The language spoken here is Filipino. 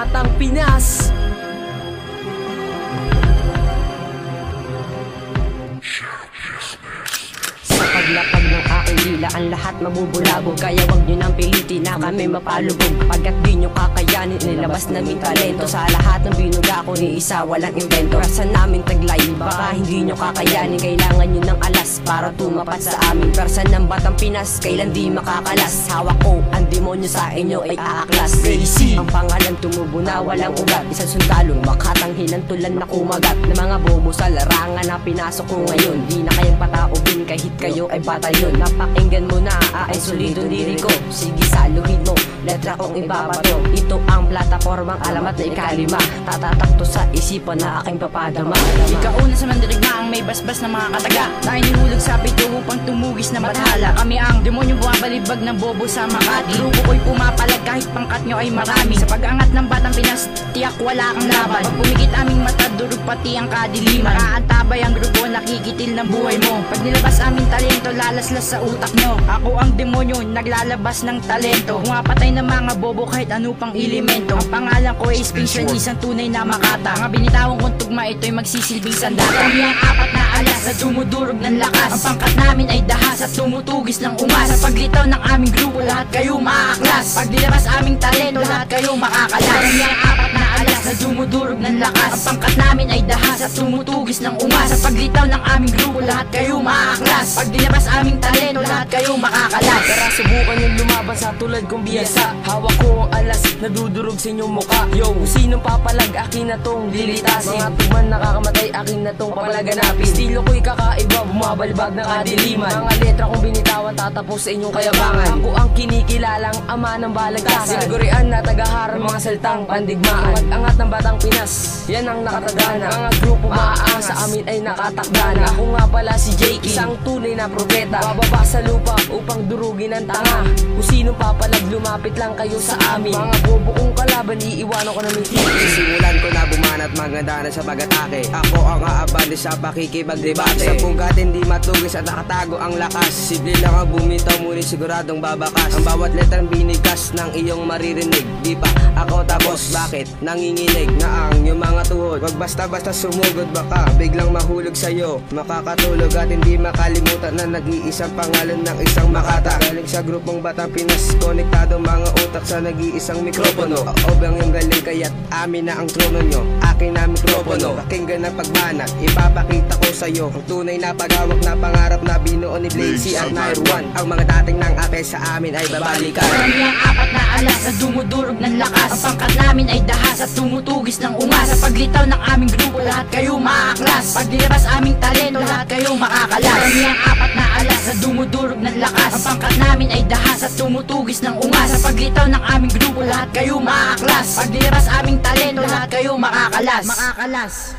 Batang Pinas. Sa paglapag ng aking dila, ang lahat mabubulabog. Kaya wag nyo nang pilitin na kami mapalubog. Pagkat di nyo kakayanin, nilabas namin talento. Sa lahat ng binuga ko ni isa, walang invento. Rasa namin taglay, baka hindi nyo kakayanin. Kailangan nyo ng alas para tumapat sa amin. Persa ng Batang Pinas, kailan di makakalas. Hawak ko, ang demonyo sa inyo ay aaklas. Crazy, ang pangalan tumubo na walang ugat. Isang sundalong makatanghin ng tulan na kumagat. Na mga bobo sa larangan na pinasok ko ngayon. Di na kayang pataubin kahit kayo ay batalyon. Napakinggan mo na, ay solido diri ko. Sige saluhin mo, letra kong ibabato. Ito ang plataformang alamat na ikalima. Tatatakto sa isipan na aking papadama. Ikauna sa mandirigma ang may basbas na mga kataga na inihulog sa pito upang tumugis na bathala. Kami ang demonyong bumabalibag ng bobo sa Makati. Grupo ko'y pumapalag kahit pangkat nyo ay marami. Sa pag-angat ng Batang Pinas, tiyak wala kang laban. Pag pumikit aming mata, durog pati ang kadiliman. Nakaantabay ang grupo, nakikitil ng buhay mo. Pag nilabas aming talento, lalaslas sa utak nyo. Ako ang demonyo, naglalabas ng talento. Pumapatay ng mga bobo kahit ano pang elemento. Ang pangalan ko ay Extinction, isang tunay na makata. Mga binitawang kong tugma, ito'y magsisilbing sandata. Kami ang apat na alas na dumudurog ng lakas. Ang pangkat namin ay dahas at tumutugis ng umas. Sa paglitaw ng aming grupo, lahat kayo maaklas. Pag nilabas aming talento, lahat kayo makakalas. Kami ang apat na alas na dumudurog ng lakas. Ang pangkat namin ay dahas at tumutugis ng umas. Sa paglitaw ng aming grupo, lahat kayo maaklas. Pag nilabas aming talento, lahat kayo makakalas. Tara subukan yung lumaban sa tulad kong biyasa. Hawak ko ang alas, nadudurog sa inyong muka. Yo, kung sinong papalag, akin na tong lilitasin. Mga tugman nakakamatay, akin na tong papalaganapin. Estilo ko'y kakaiba, bumabalbag ng kadiliman. Mga letra kong binitawan, tatapos sa inyong kayabangan. Ako ang kinikilalang ama ng balagtasan. Sinagurian na tagaharang mga saltang pandigmaan. Pag-angat ng Batang Pinas, yan ang nakatagana. Mga grupo maaangas sa amin ay nakatakdana. Ako nga pala si JK, isang tunay na propeta. Bababa sa lupa upang durugin ang tanga. Kung sinong papalag, lumapit lang kayo sa amin. Mga bobo kong kalaban, iiwanan ko na may Sisimulan ko na bumanat, maganda na sa pag-atake. Ako ang aabante sa pakikipagdebate. Sa pungkat hindi matugis at nakatago ang lakas. Simple lang ang bumitaw, ngunit siguradong babakas. Ang bawat letrang binigkas ng iyong maririnig. Di pa ako tapos, bakit nanginginig na ang iyong mga tuhod? Wag basta-basta sumugod, baka biglang mahulog sa'yo. Makakatulog at hindi makalimutan na nag-iisang pangalan ng isang makata. Galing sa grupong Batang Pinas, konektado mga utak sa nag-iisang mikropono. Obang yung galing kaya't amin na ang trono nyo. Akin na mikropono, pakinggan ang pagbanat. Ipapakita ko sa'yo ang tunay na paghawak na pangarap na binuo ni Blazy at Nair One. Ang mga dating ng ate sa amin ay babalikan. Kami ang apat na alas na dumudurog ng lakas. Ang pangkat namin ay dahas at tumutugis ng umas. Sa paglitaw ng aming grupo, lahat kayo maaklas. Pag nilabas aming talento, lahat kayo makakalas. Kami ang apat na alas na dumudurog ng lakas. Ang pangkat namin ay dahas at tumutugis ng umas. Sa paglitaw ng aming grupo, lahat kayo maaklas. Pag nilabas aming talento, lahat kayo makakalas.